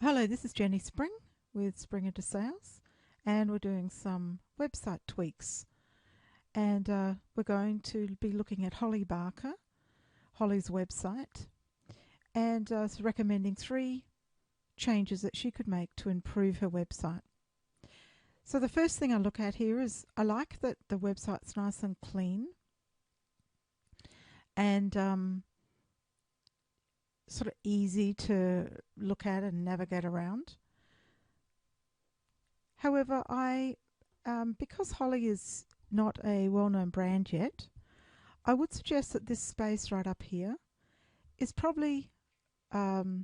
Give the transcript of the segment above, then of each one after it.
Hello, this is Jenny Spring with Spring Into Sales, and we're doing some website tweaks. And we're going to be looking at Holly Barker, Holly's website, and recommending 3 changes that she could make to improve her website. So the first thing I look at here is I like that the website's nice and clean and sort of easy to look at and navigate around. However, because Holly is not a well-known brand yet, I would suggest that this space right up here is probably not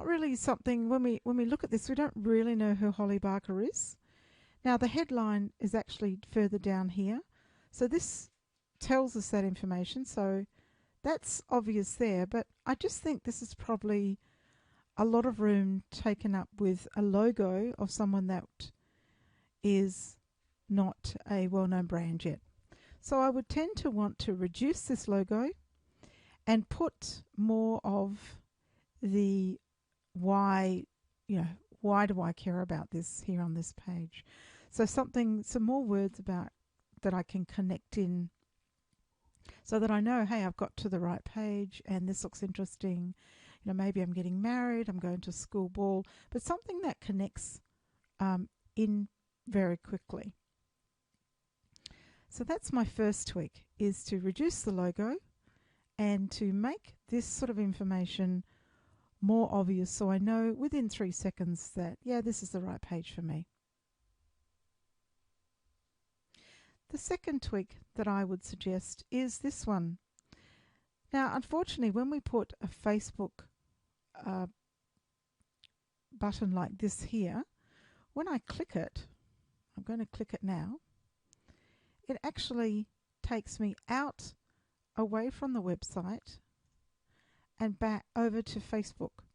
really something. When we look at this, we don't really know who Holly Barker is. Now the headline is actually further down here, so this tells us that information, so that's obvious there, but I just think this is probably a lot of room taken up with a logo of someone that is not a well-known brand yet. So I would tend to want to reduce this logo and put more of the why do I care about this here on this page. So some more words about that I can connect in so that I know, hey, I've got to the right page and this looks interesting. Maybe I'm getting married, I'm going to a school ball, but something that connects in very quickly. So that's my first tweak, is to reduce the logo and to make this sort of information more obvious so I know within 3 seconds that, yeah, this is the right page for me. The second tweak that I would suggest is this one. Now, unfortunately, when we put a Facebook button like this here, when I click it, I'm going to click it now, it actually takes me out away from the website and back over to Facebook.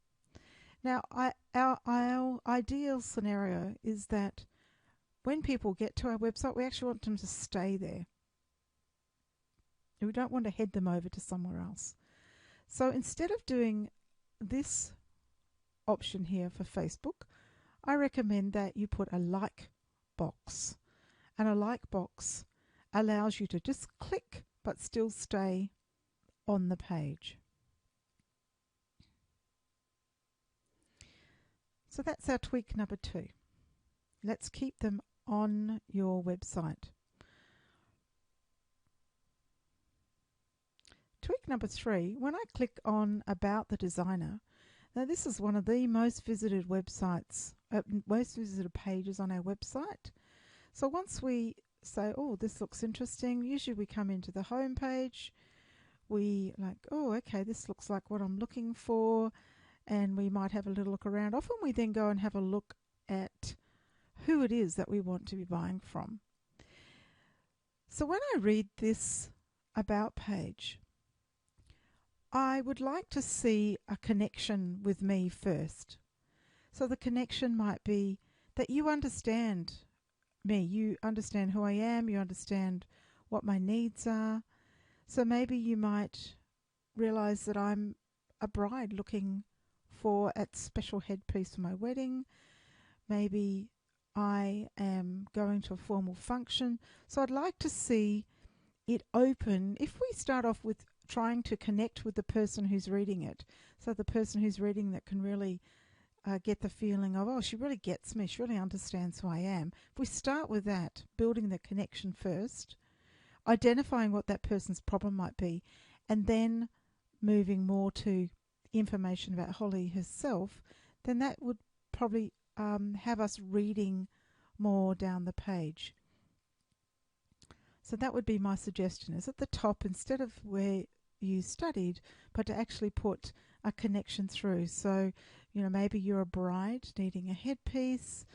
Now, our ideal scenario is that when people get to our website, we actually want them to stay there. We don't want to head them over to somewhere else. So instead of doing this option here for Facebook, I recommend that you put a like box. And a like box allows you to just click but still stay on the page. So that's our tweak number 2. Let's keep them on your website. Tweak number 3, when I click on About the Designer, now this is one of the most visited websites, most visited pages on our website. So once we say, oh, this looks interesting, usually we come into the home page, we like, oh, okay, this looks like what I'm looking for, and we might have a little look around. Often we then go and have a look at who it is that we want to be buying from. So when I read this About page, I would like to see a connection with me first. So the connection might be that you understand me, you understand who I am, you understand what my needs are. So maybe you might realize that I'm a bride looking for a special headpiece for my wedding. Maybe I am going to a formal function. So I'd like to see it open. If we start off with trying to connect with the person who's reading it, so the person who's reading that can really get the feeling of, oh, she really gets me, she really understands who I am. If we start with that, building the connection first, identifying what that person's problem might be, and then moving more to information about Holly herself, then that would probably have us reading more down the page. So that would be my suggestion, is at the top, instead of where you studied, but to actually put a connection through. So, maybe you're a bride needing a headpiece,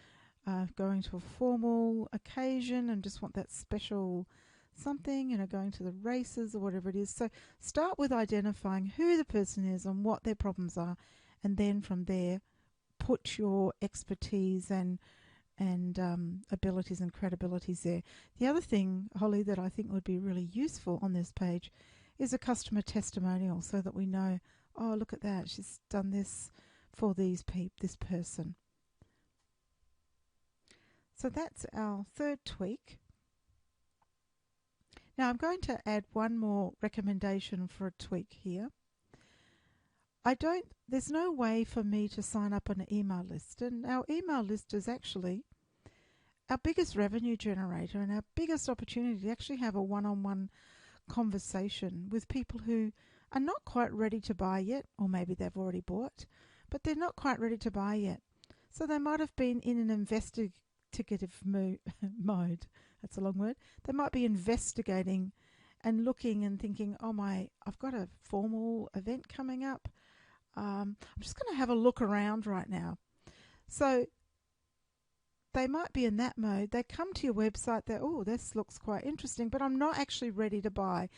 going to a formal occasion and just want that special something, going to the races or whatever it is. So start with identifying who the person is and what their problems are, and then from there put your expertise and abilities and credibilities there. The other thing, Holly, that I think would be really useful on this page is a customer testimonial, so that we know, oh, look at that, she's done this for this person. So that's our third tweak. Now I'm going to add one more recommendation for a tweak here. There's no way for me to sign up on an email list, and our email list is actually our biggest revenue generator and our biggest opportunity to actually have a one-on-one conversation with people who are not quite ready to buy yet, or maybe they've already bought, but they're not quite ready to buy yet. So they might have been in an investigative mode. That's a long word. They might be investigating and looking and thinking, I've got a formal event coming up. I'm just going to have a look around right now. So they might be in that mode. They come to your website, this looks quite interesting, but I'm not actually ready to buy.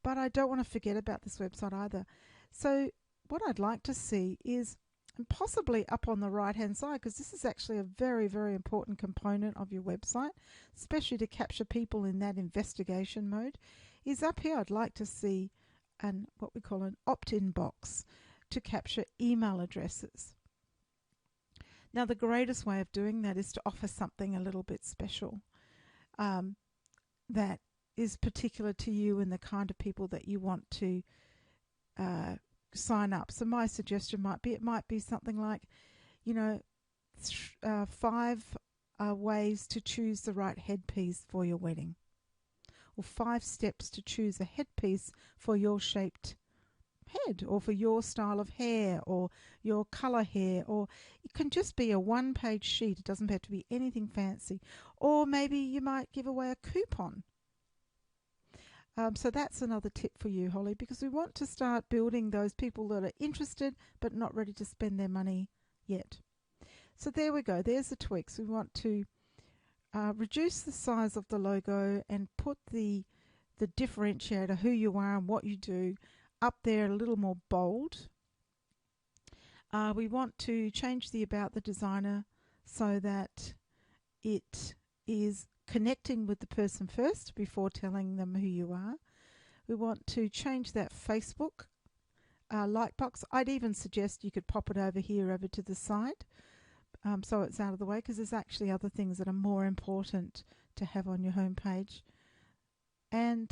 But I don't want to forget about this website either. So what I'd like to see is, and possibly up on the right-hand side, because this is actually a very, very important component of your website, especially to capture people in that investigation mode, is up here I'd like to see what we call an opt-in box to capture email addresses. Now, the greatest way of doing that is to offer something a little bit special that is particular to you and the kind of people that you want to sign up. So my suggestion might be something like, 5 ways to choose the right headpiece for your wedding, or 5 steps to choose a headpiece for your shaped head, or for your style of hair, or your color hair, or it can just be a one-page sheet. It doesn't have to be anything fancy. Or maybe you might give away a coupon. So that's another tip for you, Holly, because we want to start building those people that are interested but not ready to spend their money yet. So there we go. There's the tweaks. We want to reduce the size of the logo and put the differentiator, who you are and what you do, up there a little more bold. We want to change the About the Designer so that it is connecting with the person first before telling them who you are. We want to change that Facebook like box. I'd even suggest you could pop it over to the side so it's out of the way, because there's actually other things that are more important to have on your homepage. And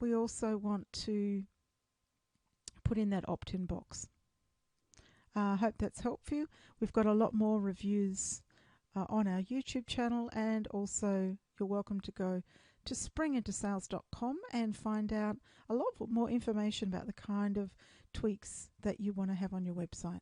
we also want to put in that opt-in box. I hope that's helpful you. We've got a lot more reviews on our YouTube channel, and also you're welcome to go to springintosales.com and find out a lot more information about the kind of tweaks that you want to have on your website.